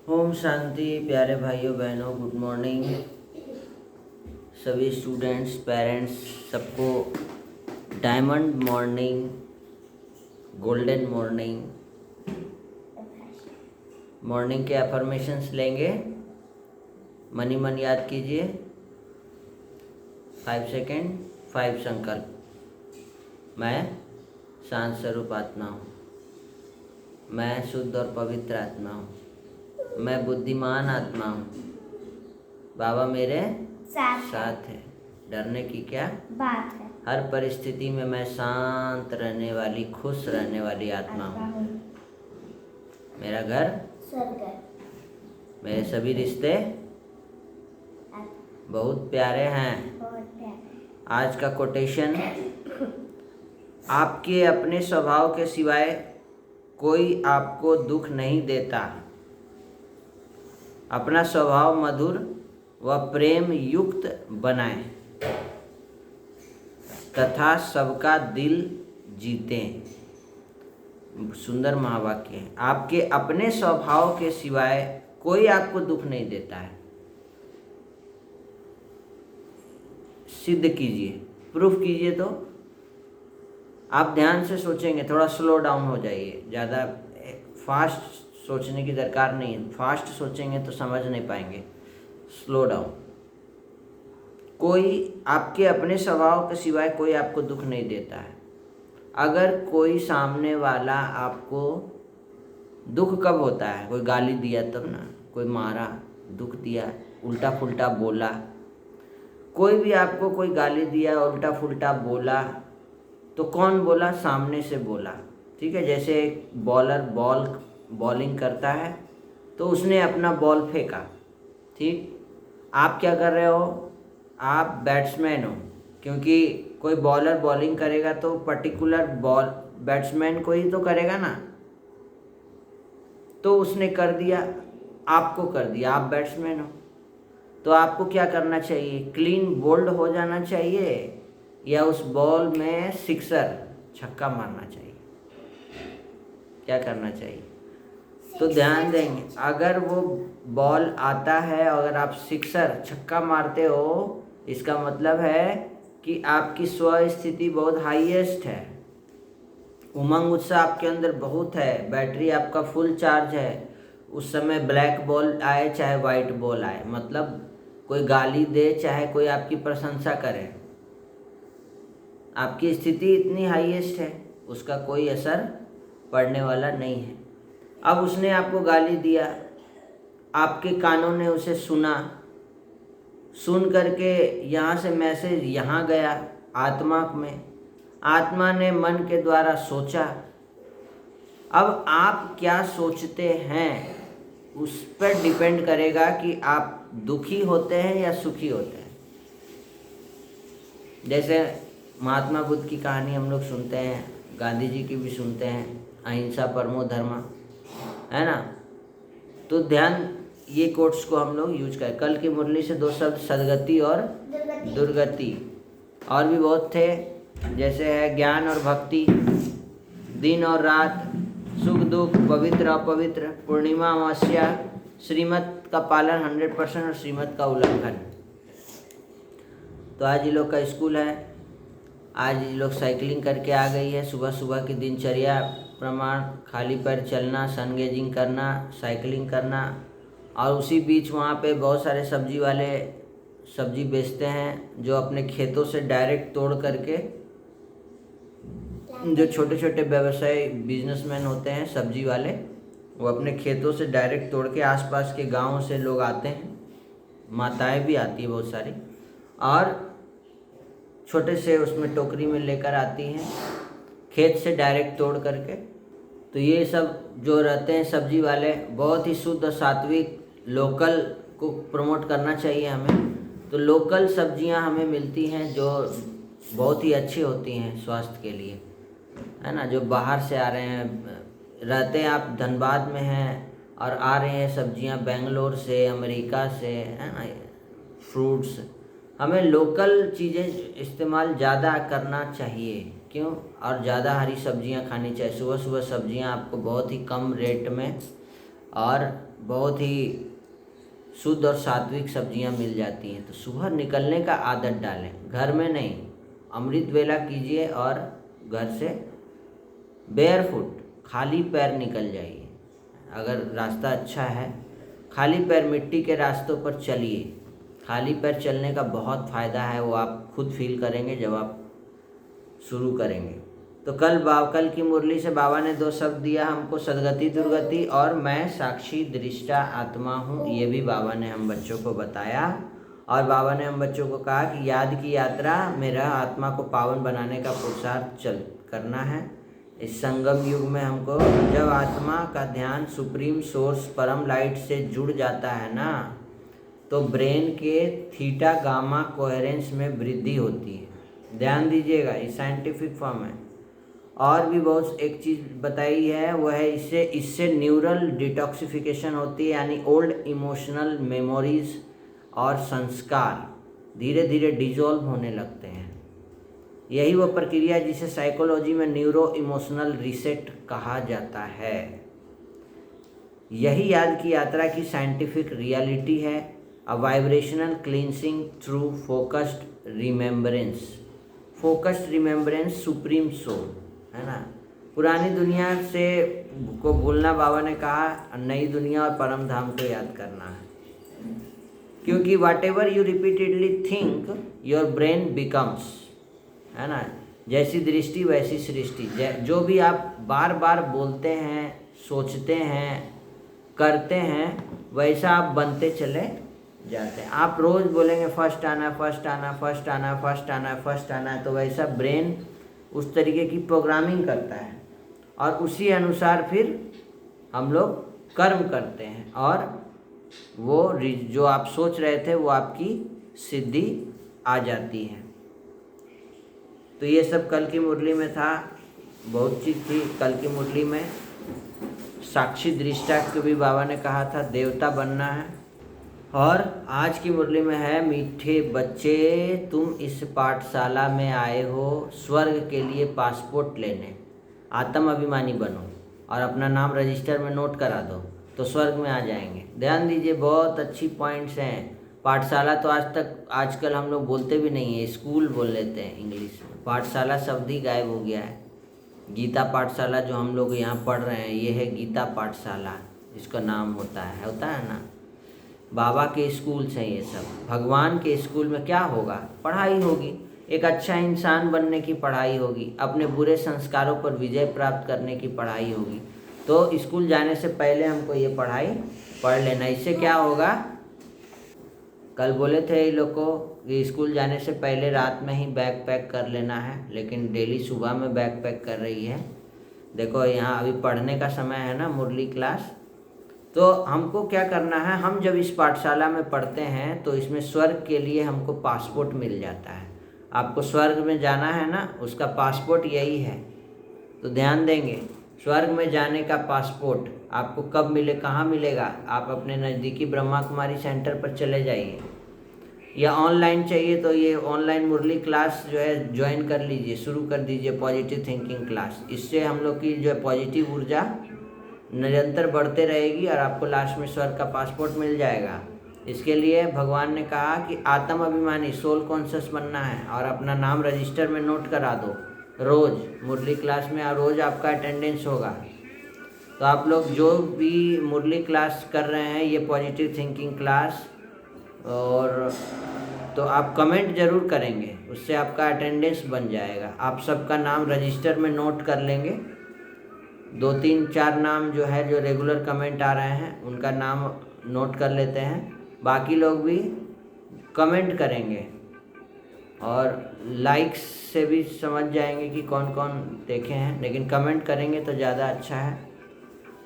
ओम शांति। प्यारे भाइयों बहनों, गुड मॉर्निंग सभी स्टूडेंट्स, पेरेंट्स, सबको diamond morning, golden morning. Morning के अफर्मेशंस लेंगे। मनी मन याद कीजिए। 5 सेकेंड, 5 संकल्प। मैं शांत स्वरूप आत्मा हूँ। मैं शुद्ध और पवित्र आत्मा हूँ। मैं बुद्धिमान आत्मा हूँ। बाबा मेरे साथ है। डरने की क्या बात है। हर परिस्थिति में मैं शांत रहने वाली, खुश रहने वाली आत्मा हूँ। मेरा घर स्वर्ग है। मेरे सभी रिश्ते बहुत प्यारे हैं। बहुत प्यारे। आज का कोटेशन, आपके अपने स्वभाव के सिवाय कोई आपको दुख नहीं देता। अपना स्वभाव मधुर व प्रेम युक्त बनाएं तथा सबका दिल जीतें। सुंदर महावाक्य है। आपके अपने स्वभाव के सिवाय कोई आपको दुख नहीं देता है। सिद्ध कीजिए, प्रूफ कीजिए। तो आप ध्यान से सोचेंगे, थोड़ा स्लो डाउन हो जाइए। ज़्यादा फास्ट सोचने की दरकार नहीं है। फास्ट सोचेंगे तो समझ नहीं पाएंगे। Slow down. कोई आपके अपने स्वभाव के सिवाय कोई आपको दुख नहीं देता है। अगर कोई सामने वाला आपको, दुख कब होता है? कोई गाली दिया तब ना, कोई मारा, दुख दिया, उल्टा पुल्टा बोला। कोई भी आपको कोई गाली दिया, उल्टा पुल्टा बोला, तो कौन बोला? सामने से बोला। ठीक है। जैसे एक बॉलर बॉलिंग करता है तो उसने अपना बॉल फेंका। ठीक। आप क्या कर रहे हो? आप बैट्समैन हो। क्योंकि कोई बॉलर बॉलिंग करेगा तो पर्टिकुलर बैट्समैन को ही तो करेगा ना। तो उसने कर दिया, आपको कर दिया, आप बैट्समैन हो। तो आपको क्या करना चाहिए? क्लीन बोल्ड हो जाना चाहिए या उस बॉल में सिक्सर, छक्का मारना चाहिए? क्या करना चाहिए? तो ध्यान देंगे, अगर वो बॉल आता है और अगर आप सिक्सर, छक्का मारते हो, इसका मतलब है कि आपकी स्व स्थिति बहुत हाईएस्ट है। उमंग उत्साह आपके अंदर बहुत है। बैटरी आपका फुल चार्ज है। उस समय ब्लैक बॉल आए चाहे वाइट बॉल आए, मतलब कोई गाली दे चाहे कोई आपकी प्रशंसा करे, आपकी स्थिति इतनी हाईएस्ट है, उसका कोई असर पड़ने वाला नहीं है। अब उसने आपको गाली दिया, आपके कानों ने उसे सुना, सुन करके यहाँ से मैसेज यहाँ गया आत्मा में, आत्मा ने मन के द्वारा सोचा। अब आप क्या सोचते हैं उस पर डिपेंड करेगा कि आप दुखी होते हैं या सुखी होते हैं। जैसे महात्मा बुद्ध की कहानी हम लोग सुनते हैं, गांधी जी की भी सुनते हैं, अहिंसा परमो धर्म, है ना। तो ध्यान, ये कोट्स को हम लोग यूज करें। कल की मुरली से 2 शब्द सदगति और दुर्गति, और भी बहुत थे, जैसे है ज्ञान और भक्ति, दिन और रात, सुख दुख, पवित्र अपवित्र, पूर्णिमा अमावस्या, श्रीमत का पालन 100% और श्रीमत का उल्लंघन। तो आज ये लोग का स्कूल है। आज ये लोग साइकिलिंग करके आ गई है। सुबह सुबह की दिनचर्या प्रमाण, खाली पैर चलना, सन गेजिंग करना, साइकिलिंग करना, और उसी बीच वहाँ पे बहुत सारे सब्जी वाले सब्जी बेचते हैं, जो अपने खेतों से डायरेक्ट तोड़ करके, जो छोटे छोटे व्यवसाय बिजनेसमैन होते हैं सब्जी वाले, वो अपने खेतों से डायरेक्ट तोड़ के, आसपास के गाँव से लोग आते हैं, माताएं भी आती है बहुत सारी, और छोटे से उसमें टोकरी में लेकर आती हैं, खेत से डायरेक्ट तोड़ करके। तो ये सब जो रहते हैं सब्जी वाले, बहुत ही शुद्ध और सात्विक, लोकल को प्रमोट करना चाहिए हमें। तो लोकल सब्जियां हमें मिलती हैं जो बहुत ही अच्छी होती हैं स्वास्थ्य के लिए, है ना। जो बाहर से आ रहे हैं, रहते हैं आप धनबाद में हैं और आ रहे हैं सब्जियां बेंगलोर से, अमेरिका से, है ना, फ्रूट्स। हमें लोकल चीज़ें इस्तेमाल ज़्यादा करना चाहिए। क्यों? और ज़्यादा हरी सब्जियां खानी चाहिए। सुबह सुबह सब्जियां आपको बहुत ही कम रेट में और बहुत ही शुद्ध और सात्विक सब्जियां मिल जाती हैं। तो सुबह निकलने का आदत डालें, घर में नहीं, अमृत वेला कीजिए और घर से बेयरफुट खाली पैर निकल जाइए। अगर रास्ता अच्छा है, खाली पैर मिट्टी के रास्तों पर चलिए। खाली पैर चलने का बहुत फ़ायदा है, वो आप खुद फील करेंगे जब आप शुरू करेंगे। तो कल की मुरली से बाबा ने 2 शब्द दिया हमको, सदगति दुर्गति और मैं साक्षी दृष्टा आत्मा हूँ। ये भी बाबा ने हम बच्चों को बताया। और बाबा ने हम बच्चों को कहा कि याद की यात्रा में रह आत्मा को पावन बनाने का पुरुषार्थ करना है। इस संगम युग में हमको जब आत्मा का ध्यान सुप्रीम सोर्स परम लाइट से जुड़ जाता है ना, तो ब्रेन के थीटा गामा कोहेरेंस में वृद्धि होती है। ध्यान दीजिएगा, ये साइंटिफिक फॉर्म है। और भी बहुत एक चीज़ बताई है, वह है इससे न्यूरल डिटॉक्सिफिकेशन होती है, यानी ओल्ड इमोशनल मेमोरीज और संस्कार धीरे धीरे डिजोल्व होने लगते हैं। यही वो प्रक्रिया जिसे साइकोलॉजी में न्यूरो इमोशनल रीसेट कहा जाता है। यही याद की यात्रा की साइंटिफिक रियलिटी है, a vibrational cleansing through focused remembrance. Focused remembrance supreme soul है ना। पुरानी दुनिया से को भूलना, बाबा ने कहा, नई दुनिया और परम धाम को याद करना है। क्योंकि whatever you repeatedly think your brain becomes, है ना। जैसी दृष्टि वैसी सृष्टि। जो भी आप बार बार बोलते हैं, सोचते हैं, करते हैं, वैसा आप बनते चले जाते हैं। आप रोज़ बोलेंगे फर्स्ट आना, फर्स्ट आना, फर्स्ट आना, फर्स्ट आना, फर्स्ट आना, तो वैसा ब्रेन उस तरीके की प्रोग्रामिंग करता है और उसी अनुसार फिर हम लोग कर्म करते हैं और वो जो आप सोच रहे थे वो आपकी सिद्धि आ जाती है। तो ये सब कल की मुरली में था, बहुत चीज़ थी कल की मुरली में। साक्षी दृष्टा को भी बाबा ने कहा था देवता बनना है। और आज की मुरली में है, मीठे बच्चे तुम इस पाठशाला में आए हो स्वर्ग के लिए पासपोर्ट लेने। आत्म अभिमानी बनो और अपना नाम रजिस्टर में नोट करा दो तो स्वर्ग में आ जाएंगे। ध्यान दीजिए, बहुत अच्छी पॉइंट्स हैं। पाठशाला तो आजकल हम लोग बोलते भी नहीं है, स्कूल बोल लेते हैं इंग्लिश में। पाठशाला शब्द ही गायब हो गया है। गीता पाठशाला जो हम लोग यहाँ पढ़ रहे हैं, ये है गीता पाठशाला, इसका नाम होता है ना। बाबा के स्कूल हैं ये सब। भगवान के स्कूल में क्या होगा? पढ़ाई होगी, एक अच्छा इंसान बनने की पढ़ाई होगी, अपने बुरे संस्कारों पर विजय प्राप्त करने की पढ़ाई होगी। तो स्कूल जाने से पहले हमको ये पढ़ाई पढ़ लेना। इससे क्या होगा? कल बोले थे ये लोग को कि स्कूल जाने से पहले रात में ही बैग पैक कर लेना है, लेकिन डेली सुबह में बैग पैक कर रही है। देखो यहाँ अभी पढ़ने का समय है ना, मुरली क्लास। तो हमको क्या करना है, हम जब इस पाठशाला में पढ़ते हैं तो इसमें स्वर्ग के लिए हमको पासपोर्ट मिल जाता है। आपको स्वर्ग में जाना है ना, उसका पासपोर्ट यही है। तो ध्यान देंगे, स्वर्ग में जाने का पासपोर्ट आपको कब मिले, कहाँ मिलेगा? आप अपने नज़दीकी ब्रह्मा कुमारी सेंटर पर चले जाइए, या ऑनलाइन चाहिए तो ये ऑनलाइन मुरली क्लास जो है ज्वाइन कर लीजिए, शुरू कर दीजिए पॉजिटिव थिंकिंग क्लास। इससे हम लोग की जो है पॉजिटिव ऊर्जा निरंतर बढ़ते रहेगी और आपको लास्ट में स्वर्ग का पासपोर्ट मिल जाएगा। इसके लिए भगवान ने कहा कि आत्म अभिमानी सोल कॉन्शियस बनना है और अपना नाम रजिस्टर में नोट करा दो। रोज़ मुरली क्लास में रोज़ आपका अटेंडेंस होगा। तो आप लोग जो भी मुरली क्लास कर रहे हैं, ये पॉजिटिव थिंकिंग क्लास, और तो आप कमेंट ज़रूर करेंगे, उससे आपका अटेंडेंस बन जाएगा। आप सबका नाम रजिस्टर में नोट कर लेंगे। 2 3 4 नाम जो है, जो रेगुलर कमेंट आ रहे हैं, उनका नाम नोट कर लेते हैं। बाकी लोग भी कमेंट करेंगे और लाइक्स से भी समझ जाएंगे कि कौन कौन देखे हैं, लेकिन कमेंट करेंगे तो ज़्यादा अच्छा है।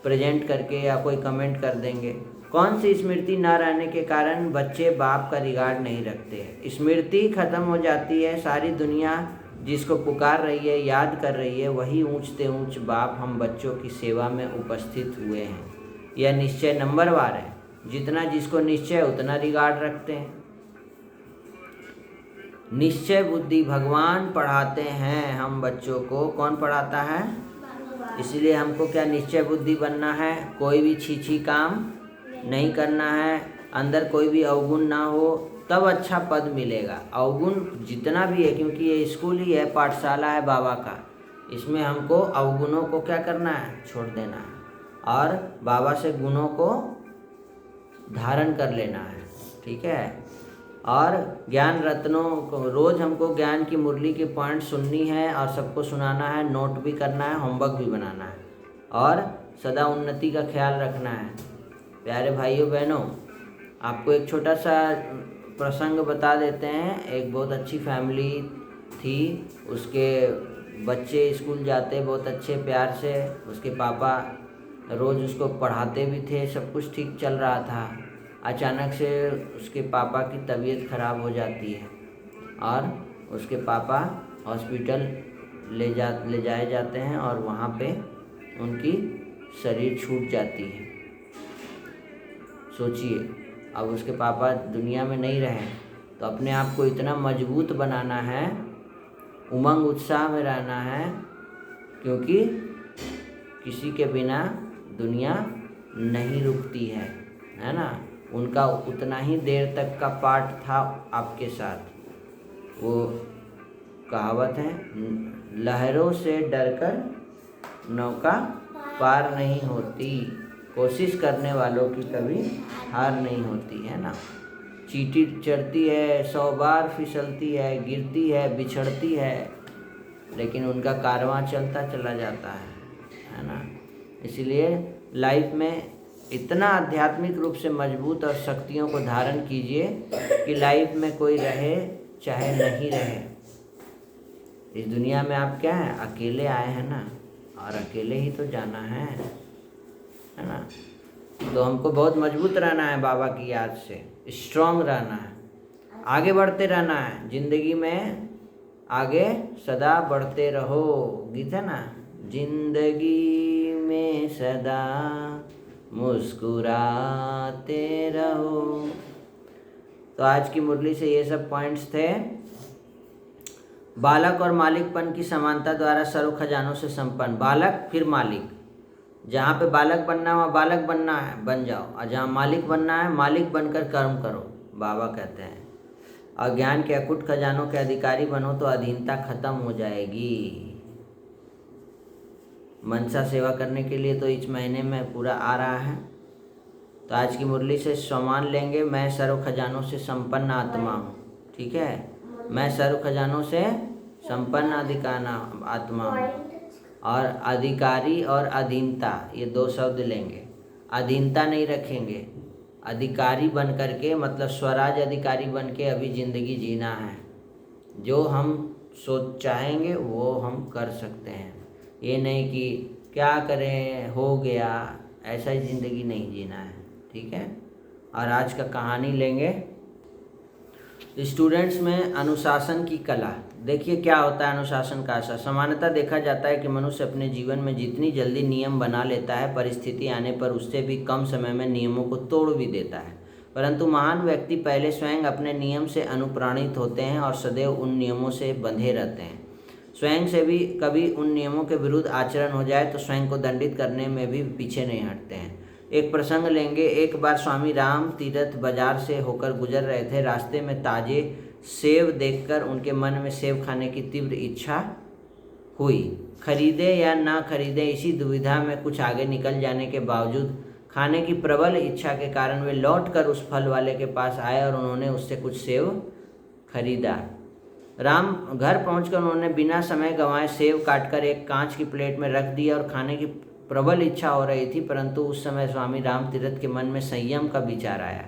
प्रेजेंट करके या कोई कमेंट कर देंगे। कौन सी स्मृति ना रहने के कारण बच्चे बाप का रिगार्ड नहीं रखते हैं? स्मृति खत्म हो जाती है, सारी दुनिया जिसको पुकार रही है, याद कर रही है, वही ऊंचते ऊंच बाप हम बच्चों की सेवा में उपस्थित हुए हैं। यह निश्चय नंबरवार है, जितना जिसको निश्चय उतना रिगार्ड रखते हैं। निश्चय बुद्धि भगवान पढ़ाते हैं हम बच्चों को। कौन पढ़ाता है? इसलिए हमको क्या निश्चय बुद्धि बनना है, कोई भी छीछी काम नहीं करना है, अंदर कोई भी अवगुण ना हो, तब अच्छा पद मिलेगा। अवगुण जितना भी है, क्योंकि ये स्कूल ही है, पाठशाला है बाबा का, इसमें हमको अवगुणों को क्या करना है, छोड़ देना है और बाबा से गुणों को धारण कर लेना है, ठीक है। और ज्ञान रत्नों को रोज़ हमको ज्ञान की मुरली के पॉइंट सुननी है और सबको सुनाना है, नोट भी करना है, होमवर्क भी बनाना है और सदा उन्नति का ख्याल रखना है। प्यारे भाइयों बहनों, आपको एक छोटा सा प्रसंग बता देते हैं। एक बहुत अच्छी फैमिली थी, उसके बच्चे स्कूल जाते बहुत अच्छे प्यार से, उसके पापा रोज़ उसको पढ़ाते भी थे, सब कुछ ठीक चल रहा था। अचानक से उसके पापा की तबीयत ख़राब हो जाती है और उसके पापा हॉस्पिटल ले जाए जाते हैं और वहाँ पे उनकी शरीर छूट जाती है। सोचिए, अब उसके पापा दुनिया में नहीं रहे, तो अपने आप को इतना मजबूत बनाना है, उमंग उत्साह में रहना है, क्योंकि किसी के बिना दुनिया नहीं रुकती है ना। उनका उतना ही देर तक का पाठ था आपके साथ। वो कहावत है, लहरों से डरकर नौका पार नहीं होती, कोशिश करने वालों की कभी हार नहीं होती, है ना। चींटी चढ़ती है, 100 बार फिसलती है, गिरती है, बिछड़ती है, लेकिन उनका कारवां चलता चला जाता है ना। इसलिए लाइफ में इतना आध्यात्मिक रूप से मजबूत और शक्तियों को धारण कीजिए कि लाइफ में कोई रहे चाहे नहीं रहे, इस दुनिया में आप क्या हैं, अकेले आए हैं ना, और अकेले ही तो जाना है ना। तो हमको बहुत मजबूत रहना है, बाबा की याद से स्ट्रांग रहना है, आगे बढ़ते रहना है जिंदगी में, आगे सदा बढ़ते रहो। गीत है ना, जिंदगी में सदा मुस्कुराते रहो। तो आज की मुरली से ये सब पॉइंट्स थे। बालक और मालिकपन की समानता द्वारा सर्व खजानों से संपन्न। बालक फिर मालिक, जहाँ पे बालक बनना है वहाँ बालक बनना है, बन जाओ, और जहाँ मालिक बनना है मालिक बनकर कर्म करो, बाबा कहते हैं। और ज्ञान के अकुट खजानों के अधिकारी बनो तो अधीनता खत्म हो जाएगी। मनसा सेवा करने के लिए तो इस महीने में पूरा आ रहा है। तो आज की मुरली से सम्मान लेंगे, मैं सर्व खजानों से संपन्न आत्मा हूँ, ठीक है। मैं सर्व खजानों से संपन्न आत्मा हूँ। और अधिकारी और अधीनता, ये 2 शब्द लेंगे। अधीनता नहीं रखेंगे, अधिकारी बन करके, मतलब स्वराज अधिकारी बन के अभी ज़िंदगी जीना है। जो हम सोच चाहेंगे वो हम कर सकते हैं, ये नहीं कि क्या करें हो गया, ऐसा ही ज़िंदगी नहीं जीना है, ठीक है। और आज का कहानी लेंगे, स्टूडेंट्स में अनुशासन की कला। देखिए क्या होता है अनुशासन का असर। सामान्यतः देखा जाता है कि मनुष्य अपने जीवन में जितनी जल्दी नियम बना लेता है, परिस्थिति आने पर उससे भी कम समय में नियमों को तोड़ भी देता है। परंतु महान व्यक्ति पहले स्वयं अपने नियम से अनुप्राणित होते हैं और सदैव उन नियमों से बंधे रहते हैं। स्वयं से भी कभी उन नियमों के विरुद्ध आचरण हो जाए तो स्वयं को दंडित करने में भी पीछे नहीं हटते हैं। एक प्रसंग लेंगे। एक बार स्वामी राम तीर्थ बाजार से होकर गुजर रहे थे। रास्ते में ताजे सेब देखकर उनके मन में सेब खाने की तीव्र इच्छा हुई। खरीदे या ना खरीदे, इसी दुविधा में कुछ आगे निकल जाने के बावजूद खाने की प्रबल इच्छा के कारण वे लौटकर उस फल वाले के पास आए और उन्होंने उससे कुछ सेब खरीदा। राम घर पहुंचकर उन्होंने बिना समय गंवाए सेब काटकर एक कांच की प्लेट में रख दिया और खाने की प्रबल इच्छा हो रही थी, परंतु उस समय स्वामी राम तीर्थ के मन में संयम का विचार आया।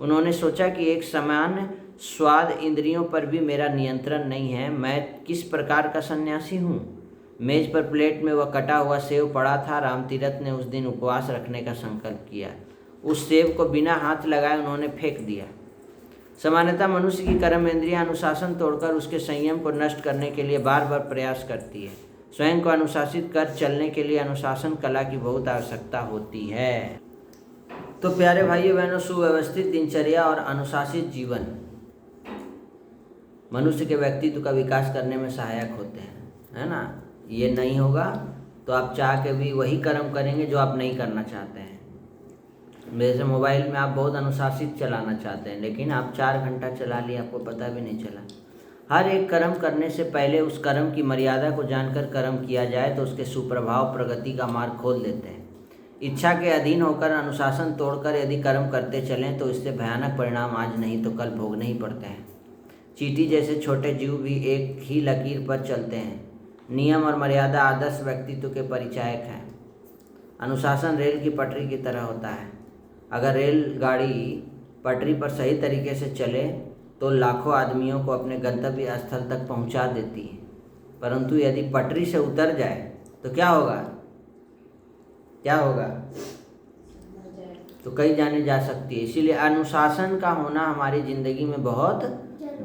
उन्होंने सोचा कि एक समान स्वाद इंद्रियों पर भी मेरा नियंत्रण नहीं है, मैं किस प्रकार का सन्यासी हूँ। मेज पर प्लेट में वह कटा हुआ सेब पड़ा था। राम तीर्थ ने उस दिन उपवास रखने का संकल्प किया। उस सेब को बिना हाथ लगाए उन्होंने फेंक दिया। सामान्यतः मनुष्य की कर्म इंद्रियां अनुशासन तोड़कर उसके संयम को नष्ट करने के लिए बार बार प्रयास करती है। स्वयं को अनुशासित कर चलने के लिए अनुशासन कला की बहुत आवश्यकता होती है। तो प्यारे भाइयों बहनों, सुव्यवस्थित दिनचर्या और अनुशासित जीवन मनुष्य के व्यक्तित्व का विकास करने में सहायक होते हैं, है ना। ये नहीं होगा तो आप चाह के भी वही कर्म करेंगे जो आप नहीं करना चाहते हैं। जैसे मोबाइल में आप बहुत अनुशासित चलाना चाहते हैं, लेकिन आप 4 घंटा चला लिए, आपको पता भी नहीं चला। हर एक कर्म करने से पहले उस कर्म की मर्यादा को जानकर कर्म किया जाए तो उसके सुप्रभाव प्रगति का मार्ग खोल देते हैं। इच्छा के अधीन होकर अनुशासन तोड़कर यदि कर्म करते चलें तो इससे भयानक परिणाम आज नहीं तो कल भोगने ही पड़ते हैं। चींटी जैसे छोटे जीव भी एक ही लकीर पर चलते हैं। नियम और मर्यादा आदर्श व्यक्तित्व के परिचायक हैं। अनुशासन रेल की पटरी की तरह होता है। अगर रेलगाड़ी पटरी पर सही तरीके से चले तो लाखों आदमियों को अपने गंतव्य स्थल तक पहुंचा देती है, परंतु यदि पटरी से उतर जाए तो क्या होगा? क्या होगा? तो कई जाने जा सकती है। इसीलिए अनुशासन का होना हमारी ज़िंदगी में बहुत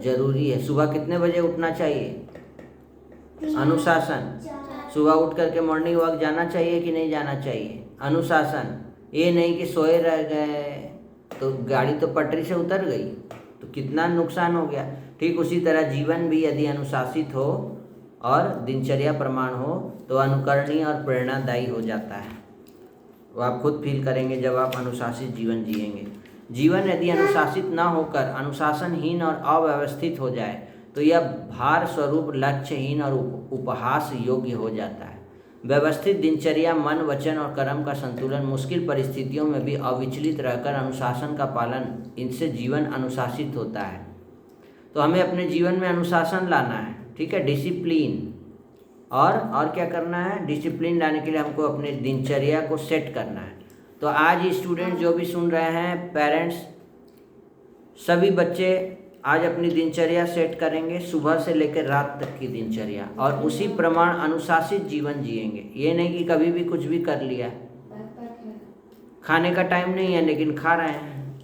ज़रूरी है। सुबह कितने बजे उठना चाहिए? अनुशासन। सुबह उठ करके मॉर्निंग वॉक जाना चाहिए कि नहीं जाना चाहिए? अनुशासन। ये नहीं कि सोए रह गए तो गाड़ी तो पटरी से उतर गई तो कितना नुकसान हो गया। ठीक उसी तरह जीवन भी यदि अनुशासित हो और दिनचर्या प्रमाण हो तो अनुकरणीय और प्रेरणादायी हो जाता है। वो आप खुद फील करेंगे जब आप अनुशासित जीवन जिएंगे। जीवन यदि अनुशासित न होकर अनुशासनहीन और अव्यवस्थित हो जाए तो यह भार स्वरूप लक्ष्यहीन और उपहास योग्य हो जाता है। व्यवस्थित दिनचर्या, मन, वचन और कर्म का संतुलन, मुश्किल परिस्थितियों में भी अविचलित रहकर अनुशासन का पालन, इनसे जीवन अनुशासित होता है। तो हमें अपने जीवन में अनुशासन लाना है, ठीक है, डिसिप्लिन। और क्या करना है? डिसिप्लिन लाने के लिए हमको अपने दिनचर्या को सेट करना है। तो आज स्टूडेंट जो भी सुन रहे हैं, पेरेंट्स, सभी बच्चे आज अपनी दिनचर्या सेट करेंगे, सुबह से लेकर रात तक की दिनचर्या, और उसी प्रमाण अनुशासित जीवन जिएंगे। ये नहीं कि कभी भी कुछ भी कर लिया। खाने का टाइम नहीं है लेकिन खा रहे हैं,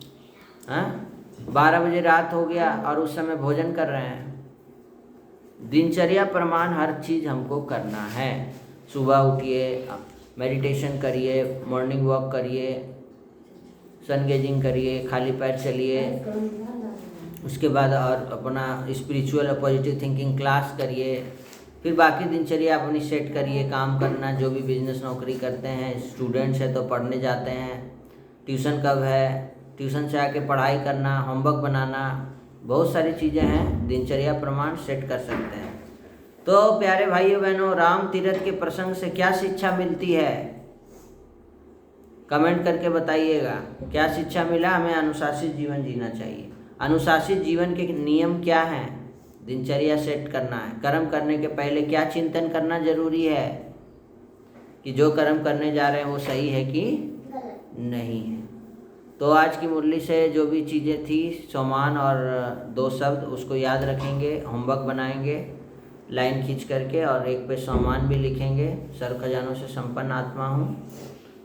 हाँ? 12 बजे रात हो गया और उस समय भोजन कर रहे हैं। दिनचर्या प्रमाण हर चीज़ हमको करना है। सुबह उठिए, मेडिटेशन करिए, मॉर्निंग वॉक करिए, सन गेजिंग करिए, खाली पैर चलिए, उसके बाद और अपना स्पिरिचुअल और पॉजिटिव थिंकिंग क्लास करिए। फिर बाकी दिनचर्या अपनी सेट करिए। काम करना, जो भी बिजनेस नौकरी करते हैं, स्टूडेंट्स हैं तो पढ़ने जाते हैं, ट्यूशन कब है, ट्यूशन से आके पढ़ाई करना, होमवर्क बनाना, बहुत सारी चीज़ें हैं दिनचर्या प्रमाण सेट कर सकते हैं। तो प्यारे भाइयों बहनों, राम तीरथ के प्रसंग से क्या शिक्षा मिलती है? कमेंट करके बताइएगा। क्या शिक्षा मिला? हमें अनुशासित जीवन जीना चाहिए। अनुशासित जीवन के नियम क्या हैं? दिनचर्या सेट करना है। कर्म करने के पहले क्या चिंतन करना जरूरी है कि जो कर्म करने जा रहे हैं वो सही है कि नहीं है। तो आज की मुरली से जो भी चीज़ें थी, सोमान और 2 शब्द, उसको याद रखेंगे, होमवर्क बनाएंगे लाइन खींच करके, और एक पे सोमान भी लिखेंगे, सर्व खजानों से संपन्न आत्मा हूँ।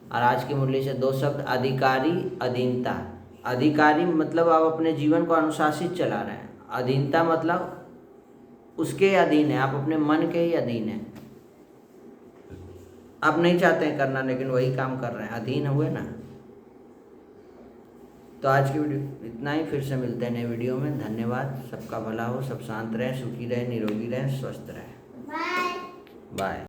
और आज की मुरली से 2 शब्द, अधिकारी, अधीनता। अधिकारी मतलब आप अपने जीवन को अनुशासित चला रहे हैं। अधीनता मतलब उसके अधीन है, आप अपने मन के ही अधीन हैं। आप नहीं चाहते हैं करना लेकिन वही काम कर रहे हैं, अधीन हुए ना। तो आज की वीडियो इतना ही। फिर से मिलते हैं नए वीडियो में। धन्यवाद। सबका भला हो, सब शांत रहें, सुखी रहें, निरोगी रहें, स्वस्थ रहें। Bye bye.